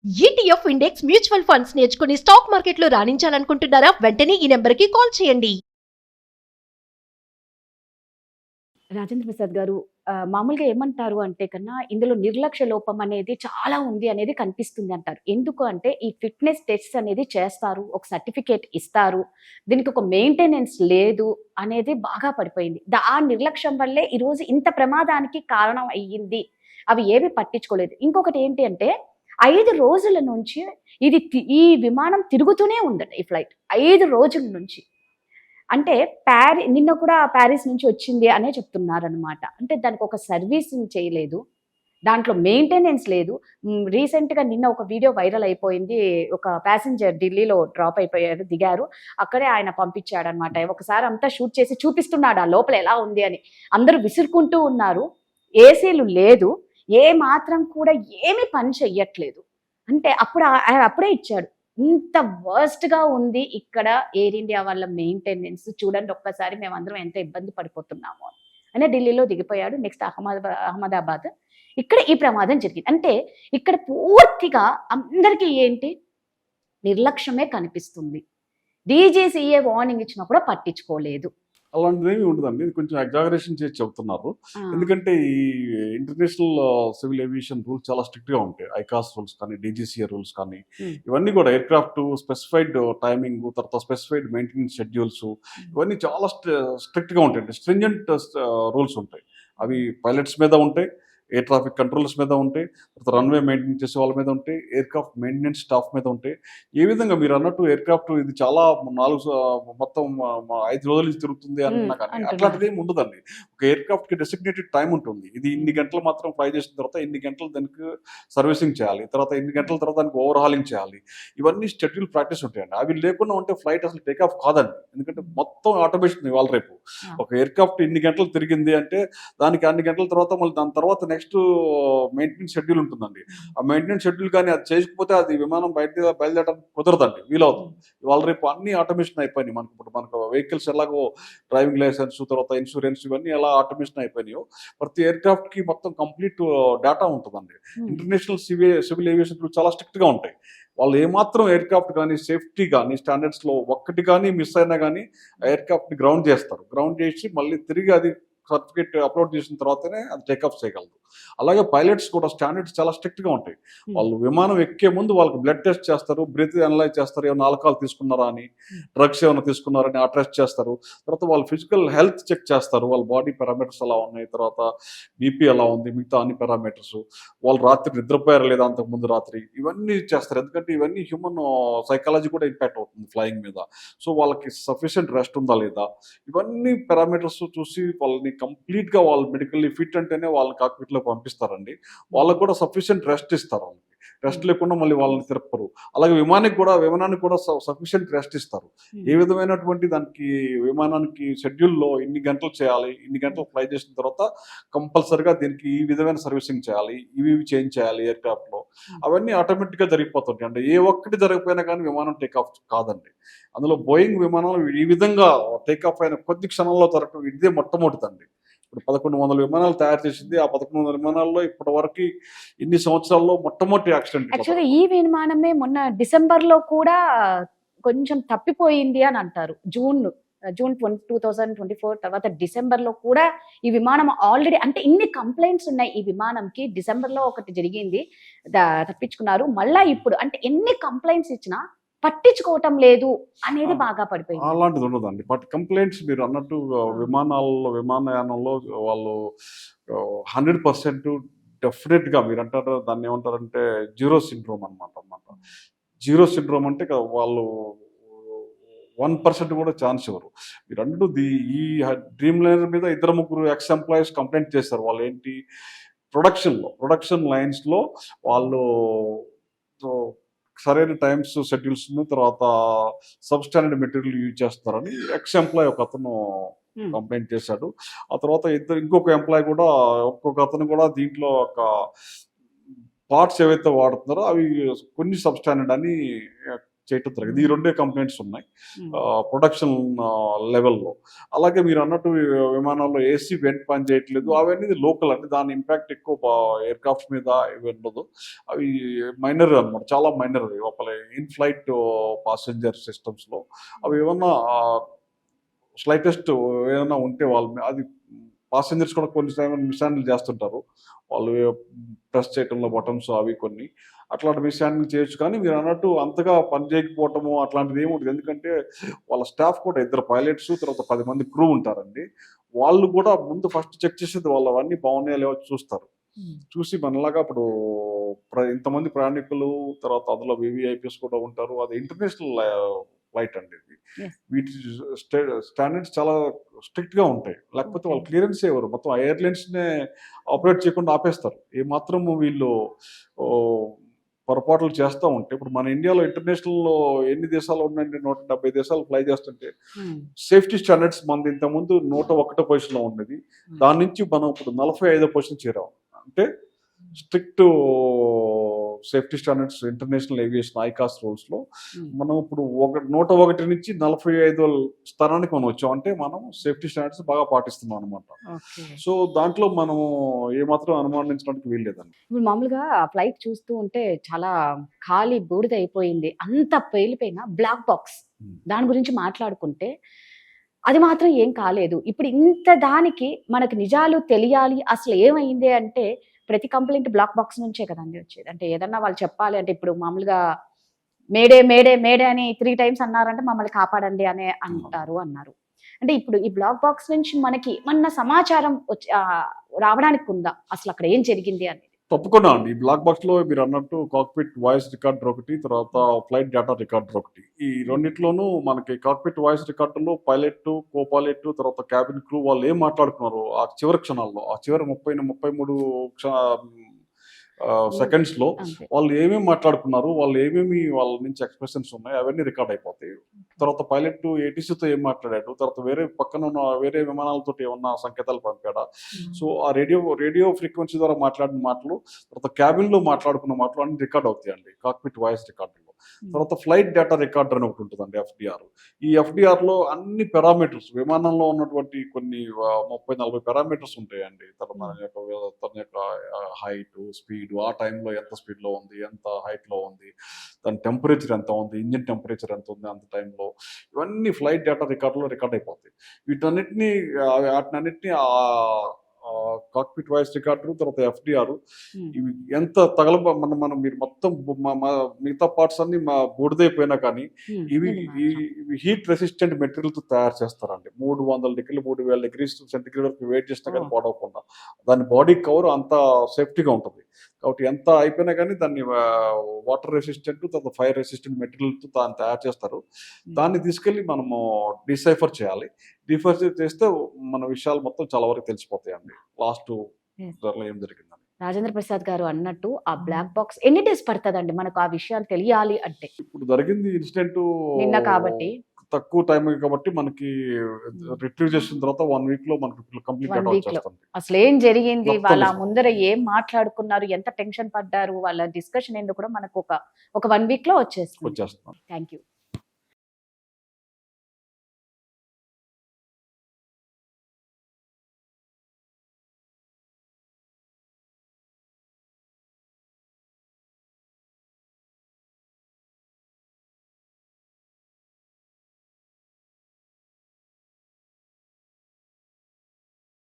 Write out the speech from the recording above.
ETF index mutual funds నేర్చుకుని stock మార్కెట్లో రాణించాలనుకుంటున్నారా? వెంటనే ఈ నెంబర్కి కాల్ చేయండి. రాజేంద్ర ప్రసాద్ గారు, మామూలుగా ఏమంటారు అంటే కన్నా ఇందులో నిర్లక్ష్య లోపం అనేది చాలా ఉంది అనేది కనిపిస్తుంది అంటారు. ఎందుకు అంటే ఈ ఫిట్‌నెస్ టెస్ట్స్ అనేది చేస్తారు. ఒక సర్టిఫికేట్ ఇస్తారు. దీనికి ఒక మెయింటెనెన్స్ లేదు అనేది బాగా పడిపోయింది. ఆ నిర్లక్ష్యం వల్లే ఈరోజు ఇంత ప్రమాదానికి కారణం అయ్యింది. అవి ఏవి పట్టించుకోలేదు. ఇంకొకటి ఏంటి అంటే 5 రోజుల నుంచి ఈ విమానం తిరుగుతూనే ఉందట ఈ ఫ్లైట్. 5 రోజుల నుంచి. అంటే నిన్న కూడా ప్యారిస్ నుంచి వచ్చింది అనే చెప్తున్నారనమాట. అంటే దానికి ఒక సర్వీసింగ్ చేయలేదు. దాంట్లో మెయింటెనెన్స్ లేదు. రీసెంట్‌గా నిన్న ఒక వీడియో వైరల్ అయిపోయింది. ఒక ప్యాసింజర్ ఢిల్లీలో డ్రాప్ అయిపోయారు, దిగారు. అక్కడే ఆయన పంపించాడనమాట. ఒకసారి అంతా షూట్ చేసి చూపిస్తున్నాడు ఆ లోపల ఎలా ఉంది అని. అందరూ విసురుకుంటూ ఉన్నారు. ఏసీలు లేదు. ఏ మాత్రం కూడా ఏమి పని చెయ్యట్లేదు. అంటే అప్పుడే ఇచ్చాడు. ఇంత వర్స్ట్‌గా ఉంది ఇక్కడ ఎయిర్ ఇండియా వాళ్ళ మెయింటెనెన్స్. చూడండి ఒక్కసారి మేమందరం ఎంత ఇబ్బంది పడిపోతున్నామో అని ఢిల్లీలో దిగిపోయాడు. నెక్స్ట్ అహ్మదాబాద్. ఇక్కడ ఈ ప్రమాదం జరిగింది. అంటే ఇక్కడ పూర్తిగా అందరికీ ఏంటి నిర్లక్ష్యమే కనిపిస్తుంది. డీజీసీఏ వార్నింగ్ ఇచ్చినా కూడా పట్టించుకోలేదు. అలాంటిదేమి ఉండదండి. ఇది కొంచెం ఎగ్జాగరేషన్ చేసి చెప్తున్నారు. ఎందుకంటే ఈ ఇంటర్నేషనల్ సివిల్ ఏవియేషన్ రూల్స్ చాలా స్ట్రిక్ట్‌గా ఉంటాయి. ఐకాస్ రూల్స్ కానీ, డీజీసీఏ రూల్స్ కానీ, ఇవన్నీ కూడా ఎయిర్‌క్రాఫ్ట్ స్పెసిఫైడ్ టైమింగ్, తర్వాత స్పెసిఫైడ్ మెయింటెనెన్స్ షెడ్యూల్స్, ఇవన్నీ చాలా స్ట్రిక్ట్‌గా ఉంటాయండి. స్ట్రింజెంట్ రూల్స్ ఉంటాయి. అవి పైలట్స్ మీద ఉంటాయి, ఎయిర్ ట్రాఫిక్ కంట్రోలర్స్ మీద ఉంటాయి, తర్వాత రన్వే మెయింటైన్ చేసే వాళ్ళ మీద ఉంటాయి, ఎయిర్‌క్రాఫ్ట్ మెయింటెనెన్స్ స్టాఫ్ మీద ఉంటాయి. ఏ విధంగా మీరు అన్నట్టు ఎయిర్‌క్రాఫ్ట్ ఇది చాలా 5 రోజుల నుంచి తిరుగుతుంది అంటున్నా కానీ అంటున్నారు. అట్లాంటిది ఏమి ఉండదండి. ఒక ఎయిర్‌క్రాఫ్ట్‌కి డెసిగ్నేటెడ్ టైం ఉంటుంది. ఇది ఇన్ని గంటలు మాత్రం ఫ్లై చేసిన తర్వాత ఇన్ని గంటలు దానికి సర్వీసింగ్ చేయాలి, తర్వాత ఇన్ని గంటల తర్వాత దానికి ఓవర్ హాలింగ్ చేయాలి. ఇవన్నీ షెడ్యూల్ ప్రాక్టీస్ ఉంటాయండి. అవి లేకుండా ఉంటే ఫ్లైట్ అసలు టేక్ ఆఫ్ కాదండి. ఎందుకంటే మొత్తం ఆటోమేషన్ ఇవాళ రేపు ఒక ఎయిర్‌క్రాఫ్ట్ ఇన్ని గంటలు తిరిగింది అంటే దానికి అన్ని గంటల తర్వాత మళ్ళీ దాని తర్వాత నెక్స్ట్ మెయింటెనెన్స్ షెడ్యూల్ ఉంటుందండి. ఆ మెయింటెనెన్స్ షెడ్యూల్ కానీ అది చేయకపోతే అది విమానం బయలుదేరడానికి కుదరదండి, వీలవుతుంది. ఇవాళ రేపు అన్ని ఆటోమేషన్ అయిపోయినాయి. మనకు వెహికల్స్ ఎలాగో డ్రైవింగ్ లైసెన్స్, తర్వాత ఇన్సూరెన్స్, ఇవన్నీ ఎలా ఆటోమేషన్ అయిపోయినాయో ప్రతి ఎయిర్‌క్రాఫ్ట్ కి మొత్తం కంప్లీట్ డేటా ఉంటుందండి. ఇంటర్నేషనల్ సివిల్ ఏవియేషన్ రూల్స్ చాలా స్ట్రిక్ట్ గా ఉంటాయి. వాళ్ళు ఏమాత్రం ఎయిర్‌క్రాఫ్ట్ కానీ, సేఫ్టీ కానీ, స్టాండర్డ్స్ లో ఒక్కటి కానీ మిస్ అయినా కానీ ఎయిర్‌క్రాఫ్ట్ ని గ్రౌండ్ చేస్తారు. గ్రౌండ్ చేసి మళ్ళీ తిరిగి అది సర్టిఫికేట్ అప్లోడ్ చేసిన తర్వాతనే అది టేకప్ చేయగలదు. అలాగే పైలట్స్ కూడా స్టాండర్డ్స్ చాలా స్ట్రిక్ట్ గా ఉంటాయి. వాళ్ళు విమానం ఎక్కే ముందు వాళ్ళకి బ్లడ్ టెస్ట్ చేస్తారు, బ్రీత్ అనలైజ్ చేస్తారు, ఏమైనా ఆల్కహాల్ తీసుకున్నారా అని, డ్రగ్స్ ఏమైనా తీసుకున్నారని ఆ టెస్ట్ చేస్తారు. తర్వాత వాళ్ళు ఫిజికల్ హెల్త్ చెక్ చేస్తారు, వాళ్ళ బాడీ పారామీటర్స్ ఎలా ఉన్నాయి, తర్వాత బీపీ ఎలా ఉంది, మిగతా అన్ని పారామీటర్స్, వాళ్ళు రాత్రి నిద్రపోయారా లేదా అంతకుముందు రాత్రి, ఇవన్నీ చేస్తారు. ఎందుకంటే ఇవన్నీ హ్యూమన్ సైకాలజీ కూడా ఇంపాక్ట్ అవుతుంది ఫ్లయింగ్ మీద. సో వాళ్ళకి సఫిషియెంట్ రెస్ట్ ఉందా లేదా, ఇవన్నీ పారామీటర్స్ చూసి వాళ్ళని కంప్లీట్ గా వాళ్ళు మెడికల్లీ ఫిట్ అంటేనే వాళ్ళని కాక్పిట్ లో పంపిస్తారండి. వాళ్ళకు కూడా సఫిషియెంట్ రెస్ట్ ఇస్తారు. వాళ్ళకి రెస్ట్ లేకుండా మళ్ళీ వాళ్ళని తిరపరు. అలాగే విమానానికి కూడా సఫిషియెంట్ రెస్ట్ ఇస్తారు. ఏ విధమైనటువంటి దానికి విమానానికి షెడ్యూల్లో ఇన్ని గంటలు చేయాలి, ఇన్ని గంటలు ఫ్లై చేసిన తర్వాత కంపల్సరిగా దీనికి ఈ విధమైన సర్వీసింగ్ చేయాలి, ఇవి చేంజ్ చేయాలి ఎయిర్‌క్రాఫ్ట్ లో, అవన్నీ ఆటోమేటిక్ గా జరిగిపోతుంటాయి. అంటే ఏ ఒక్కటి జరగకపోయినా కానీ విమానం టేక్ ఆఫ్ కాదండి. అందులో బోయింగ్ విమానాలు ఈ విధంగా టేక్ ఆఫ్ అయిన కొద్ది క్షణంలో జరగడం ఇదే మొట్టమొదటిదండి. ఇప్పుడు 1100 విమానాలు తయారు చేసింది. ఆ 1100 విమానాల్లో ఇప్పటి వరకు ఇన్ని సంవత్సరాల్లో మొట్టమొదటి యాక్సిడెంట్. యాక్చువల్‌గా ఈ విమానమే మొన్న డిసెంబర్‌లో కూడా కొంచెం తప్పిపోయింది అని అంటారు. జూన్ 2024 తర్వాత డిసెంబర్‌లో కూడా ఈ విమానం ఆల్రెడీ అంటే ఇన్ని కంప్లెయింట్స్ ఉన్నాయి ఈ విమానంకి. డిసెంబర్‌లో ఒకటి జరిగింది. తప్పించుకున్నారు. మళ్ళా ఇప్పుడు అంటే ఎన్ని కంప్లెయింట్స్ ఇచ్చినా పట్టించుకోవటం లేదు అనేది బాగా పడిపోయింది. అలాంటిది ఉండదండి. బట్ కంప్లైంట్స్ మీరు అన్నట్టు విమానయానంలో వాళ్ళు 100% డెఫినెట్ గా మీరు అంటారు దాన్ని ఏమంటారంటే జీరో సిండ్రోమ్ అనమాట. జీరో సిండ్రోమ్ అంటే వాళ్ళు 1% కూడా ఛాన్స్ ఇవ్వరు. మీరు అన్నట్టు ఈ డ్రీమ్ లైనర్ మీద 2-3 ఎక్స్ ఎంప్లాయీస్ కంప్లైంట్ చేస్తారు. వాళ్ళు ఏంటి ప్రొడక్షన్ లైన్స్ లో వాళ్ళు సరైన టైమ్స్ షెడ్యూల్స్ తర్వాత సబ్స్టాండర్డ్ మెటీరియల్ యూజ్ చేస్తారని ఎక్స్ ఎంప్లాయ్ ఒక అతను కంప్లైంట్ చేశాడు. ఆ తర్వాత ఇంకొక అతను కూడా దీంట్లో ఒక పార్ట్స్ ఏవైతే వాడుతున్నారో అవి కొన్ని సబ్స్టాండర్డ్ అని చేయటం జరిగింది. ఈ రెండే కంప్లైంట్స్ ఉన్నాయి ఉమ్, ప్రొడక్షన్ లెవెల్లో. అలాగే మీరు అన్నట్టు విమానాల్లో ఏసీ వెంట్ పని చేయట్లేదు, అవన్నీ లోకల్ అండి, దాని ఇంపాక్ట్ ఎక్కువ ఎయిర్ క్రాఫ్ట్ మీద ఇవి ఉండదు. అవి మైనర్ అనమాట, చాలా మైనర్ అవి లోపల ఇన్ ఫ్లైట్ పాసెంజర్ సిస్టమ్స్లో. అవి ఏమన్నా స్లైటెస్ట్ ఏదైనా ఉంటే అది పాసెంజర్స్ కూడా కొన్ని మిస్ హ్యాండిల్ చేస్తుంటారు, వాళ్ళు ప్రెస్ చేయటంలో బటన్స్ అవి కొన్ని అట్లాంటి మిస్ హ్యాండిల్ చేయొచ్చు. కానీ మీరు అన్నట్టు అంతగా పని చేయకపోవటము అట్లాంటిది ఏమి ఉంటుంది, ఎందుకంటే వాళ్ళ స్టాఫ్ కూడా 2 పైలట్స్ తర్వాత 10 మంది క్రూ ఉంటారండి. వాళ్ళు కూడా ముందు ఫస్ట్ చెక్ చేసేది వాళ్ళు అవన్నీ బాగున్నాయా లేవో చూస్తారు. ఉమ్, చూసి మనలాగా ఇప్పుడు ఇంతమంది ప్రయాణికులు తర్వాత అందులో వివిఐపీస్ కూడా ఉంటారు, అది ఇంటర్నేషనల్ ఫ్లైట్ అండి ఇది. yes. వీటి స్టాండర్డ్స్ చాలా స్ట్రిక్ట్ గా ఉంటాయి, లేకపోతే వాళ్ళు క్లియరెన్స్ ఇవ్వరు, మొత్తం ఎయిర్లైన్స్ నే ఆపరేట్ చేయకుండా ఆపేస్తారు. ఏ మాత్రము వీళ్ళు ఓ, పొరపాట్లు చేస్తూ ఉంటే, ఇప్పుడు మన ఇండియాలో ఇంటర్నేషనల్ లో ఎన్ని దేశాలు ఉన్నాయంటే 170 దేశాలు ఫ్లై చేస్తుంటే ఉమ్, సేఫ్టీ స్టాండర్డ్స్ మనది ఇంతకుముందు 101 పొజిషన్ లో ఉండేది, దాని నుంచి మనం ఇప్పుడు 45 పొజిషన్ చేరాం. అంటే strict safety standards international aviation ఐకాస్ రూల్స్ లో ఉమ్, మనం ఇప్పుడు 101 నుంచి 45 స్థానానికి మనం వచ్చాం. అంటే మనం సేఫ్టీ స్టాండర్డ్స్ బాగా పాటిస్తున్నాం అనమాట. ఓకే. సో దాంట్లో మనము ఏమాత్రం అనుమానించడానికి వీల్లేదండి. ఇప్పుడు మామూలుగా ఫ్లైట్ చూస్తూ ఉంటే చాలా ఖాళీ బూడిద అయిపోయింది, అంత పేలిపోయిన బ్లాక్ బాక్స్ దాని గురించి మాట్లాడుకుంటే అది మాత్రం ఏం కాలేదు. ఇప్పుడు ఇంత దానికి మనకు నిజాలు తెలియాలి అసలు ఏమైంది అంటే ప్రతి కంప్లైంట్ బ్లాక్ బాక్స్ నుంచే కదండి వచ్చేది. అంటే ఏదన్నా వాళ్ళు చెప్పాలి అంటే ఇప్పుడు మామూలుగా మేడే మేడే మేడే అని 3 times అన్నారంటే మమ్మల్ని కాపాడండి అనే అన్నారు. అంటే ఇప్పుడు ఈ బ్లాక్ బాక్స్ నుంచి మనకి ఏమన్నా సమాచారం రావడానికి ఉందా, అసలు అక్కడ ఏం జరిగింది అనేది? తప్పకుండా అండి. ఈ బ్లాక్ బాక్స్ లో మీరు అన్నట్టు కాక్పిట్ వాయిస్ రికార్డర్ ఒకటి, తర్వాత ఫ్లైట్ డేటా రికార్డర్ ఒకటి. ఈ రెండిట్లోనూ మనకి కాక్పిట్ వాయిస్ రికార్డర్లో పైలట్, కో పైలట్, తర్వాత క్యాబిన్ క్రూ వాళ్ళు ఏం మాట్లాడుతున్నారు ఆ చివరి క్షణాల్లో, ఆ చివరి 33 సెకండ్స్ లో అంతే. వాళ్ళు ఏమేమి మాట్లాడుకున్నారు, వాళ్ళు ఏమేమి వాళ్ళ నుంచి ఎక్స్ప్రెషన్స్ ఉన్నాయి అవన్నీ రికార్డ్ అయిపోతాయి. తర్వాత పైలట్ ఏటీసీతో ఏం మాట్లాడాడు, తర్వాత వేరే పక్కన ఉన్న వేరే విమానాలతో ఏమన్నా సంకేతాలు పంపాడా, సో ఆ రేడియో ఫ్రీక్వెన్సీ ద్వారా మాట్లాడిన మాటలు, తర్వాత క్యాబిన్ లో మాట్లాడుకున్న మాటలు అన్ని రికార్డ్ అవుతాయండి కాక్పిట్ వాయిస్ రికార్డర్లో. తర్వాత ఫ్లైట్ డేటా రికార్డర్ అని ఒకటి ఉంటుందండి, FDR. ఈ FDR లో అన్ని పారామీటర్స్, విమానంలో ఉన్నటువంటి కొన్ని 30-40 పారామీటర్స్ ఉంటాయండి. తన యొక్క హైట్, స్పీడ్, ఆ టైంలో ఎంత స్పీడ్ లో ఉంది, ఎంత హైట్ లో ఉంది, దాని టెంపరేచర్ ఎంత ఉంది, ఇంజిన్ టెంపరేచర్ ఎంత ఉంది అంత టైంలో, ఇవన్నీ ఫ్లైట్ డేటా రికార్డులో రికార్డ్ అయిపోతాయి. వాటినన్నిటిని కాక్పిట్ వాయిస్ రికార్డర్ తర్వాత FDR ఇవి ఎంత మనం మీరు మొత్తం మిగతా పార్ట్స్ అన్ని బూడిదైపోయినా కానీ ఇవి హీట్ రెసిస్టెంట్ మెటీరియల్ తో తయారు చేస్తారండి. 300 డిగ్రీలు 3000 డిగ్రీస్ సెంటిగ్రేడ్ వరకు వెయిట్ చేసినా కానీ పాడవకుండా దాని బాడీ కవర్ అంత సేఫ్టీగా ఉంటుంది. కాబట్టి ఎంత అయిపోయినా కానీ దాన్ని వాటర్ రెసిస్టెంట్ తర్వాత ఫైర్ రెసిస్టెంట్ మెటీరియల్ తో దాన్ని తయారు చేస్తారు. దాన్ని తీసుకెళ్లి మనము డిసైఫర్ చేయాలి. డిసైఫర్ చేస్తే మన విషయాలు మొత్తం చాలా వరకు తెలిసిపోతాయండి లాస్ట్ ఏం జరిగిందని. రాజేంద్ర ప్రసాద్ గారు అన్నట్టు ఆ బ్లాక్ బాక్స్ ఎన్ని డేస్ పడుతుందండి మనకు ఆ విషయాలు తెలియాలి అంటే? ఇప్పుడు జరిగింది ఇన్సిడెంట్ నిన్న కాబట్టి తక్కువ టైం కాబట్టి మనకి రిట్రీవ్ చేసిన తర్వాత 1 week లో మనకి కంప్లీట్ 1 డేటా week లో వచ్చేస్తుంది. అసలు ఏం జరిగింది, మొత్తం వాళ్ళ తెలుసు. ముందర ఏం మాట్లాడుకున్నారు, ఎంత టెన్షన్ పడ్డారు, వాళ్ళ డిస్కషన్ ఏందో కూడా మనకు ఒక 1 week లో వచ్చేస్తుంది. వచ్చేస్తున్నాం. Thank you.